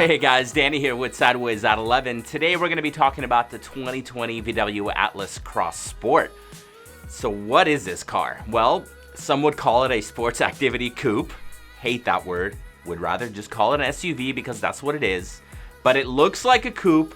Hey guys, Danny here with Sideways at 11. Today we're going to be talking about the 2020 VW Atlas Cross Sport. So what is this car? Well, some would call it a sports activity coupe. Hate that word. Would rather just call it an SUV because that's what it is. But it looks like a coupe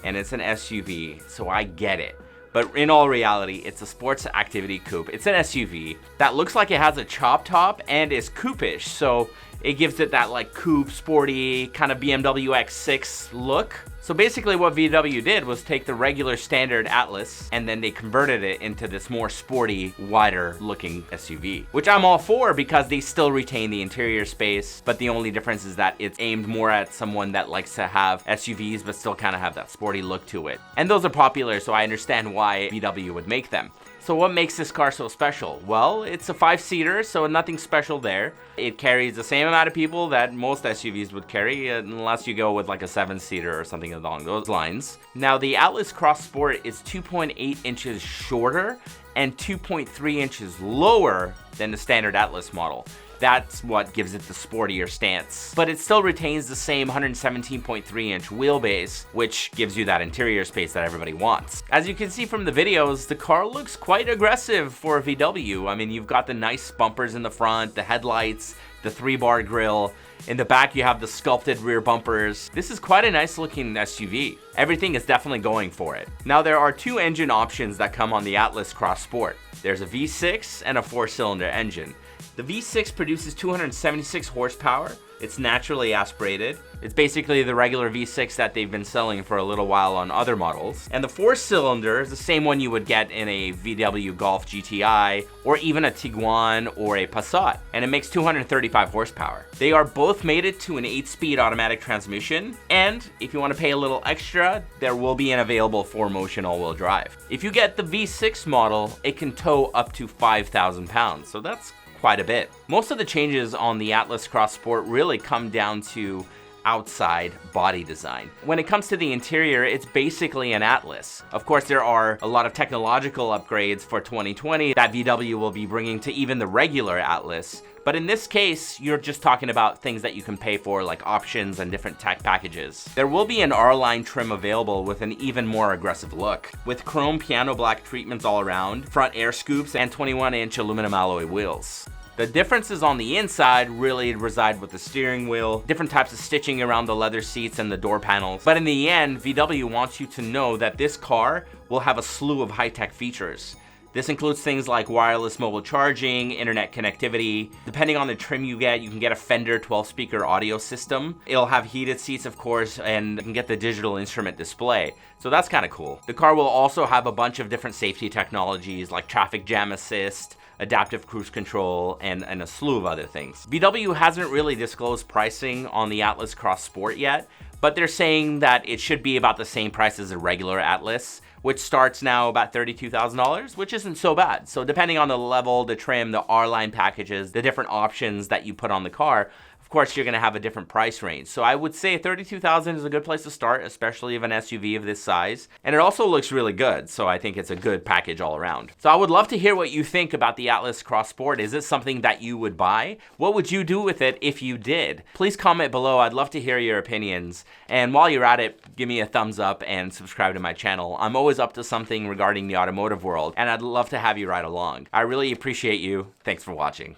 and it's an SUV, so I get it. But in all reality, it's a sports activity coupe. It's an SUV that looks like it has a chop top and is coupe-ish. So it gives it that like coupe, sporty, kind of BMW X6 look. So basically what VW did was take the regular standard Atlas and then they converted it into this more sporty, wider looking SUV. Which I'm all for because they still retain the interior space, but the only difference is that it's aimed more at someone that likes to have SUVs but still kind of have that sporty look to it. And those are popular, so I understand why VW would make them. So what makes this car so special? Well, it's a 5-seater, so nothing special there. It carries the same amount of people that most SUVs would carry, unless you go with like a 7-seater or something along those lines. Now, the Atlas Cross Sport is 2.8 inches shorter and 2.3 inches lower than the standard Atlas model. That's what gives it the sportier stance. But it still retains the same 117.3 inch wheelbase, which gives you that interior space that everybody wants. As you can see from the videos, the car looks quite aggressive for a VW. I mean, you've got the nice bumpers in the front, the headlights, the 3-bar grille. In the back, you have the sculpted rear bumpers. This is quite a nice looking SUV. Everything is definitely going for it. Now, there are 2 engine options that come on the Atlas Cross Sport. There's a V6 and a 4-cylinder engine. The V6 produces 276 horsepower. It's naturally aspirated. It's basically the regular V6 that they've been selling for a little while on other models. And the 4-cylinder is the same one you would get in a VW Golf GTI or even a Tiguan or a Passat. And it makes 235 horsepower. They are both mated to an 8-speed automatic transmission. And if you want to pay a little extra, there will be an available 4-motion all-wheel drive. If you get the V6 model, it can tow up to 5,000 pounds. So that's quite a bit. Most of the changes on the Atlas Cross Sport really come down to outside body design. When it comes to the interior, it's basically an Atlas. Of course, there are a lot of technological upgrades for 2020 that VW will be bringing to even the regular Atlas. But in this case, you're just talking about things that you can pay for, like options and different tech packages. There will be an R-Line trim available with an even more aggressive look, with chrome piano black treatments all around, front air scoops, and 21-inch aluminum alloy wheels. The differences on the inside really reside with the steering wheel, different types of stitching around the leather seats and the door panels. But in the end, VW wants you to know that this car will have a slew of high-tech features. This includes things like wireless mobile charging, internet connectivity. Depending on the trim you can get a Fender 12-speaker audio system. It'll have heated seats, of course, and you can get the digital instrument display. So that's kind of cool. The car will also have a bunch of different safety technologies like traffic jam assist, adaptive cruise control, and a slew of other things. VW hasn't really disclosed pricing on the Atlas Cross Sport yet, but they're saying that it should be about the same price as a regular Atlas, which starts now about $32,000, which isn't so bad. So depending on the level, the trim, the R-Line packages, the different options that you put on the car, of course, you're going to have a different price range. So I would say $32,000 is a good place to start, especially of an SUV of this size. And it also looks really good, so I think it's a good package all around. So I would love to hear what you think about the Atlas Cross Sport. Is it something that you would buy? What would you do with it if you did? Please comment below. I'd love to hear your opinions. And while you're at it, give me a thumbs up and subscribe to my channel. I'm always up to something regarding the automotive world, and I'd love to have you ride along. I really appreciate you. Thanks for watching.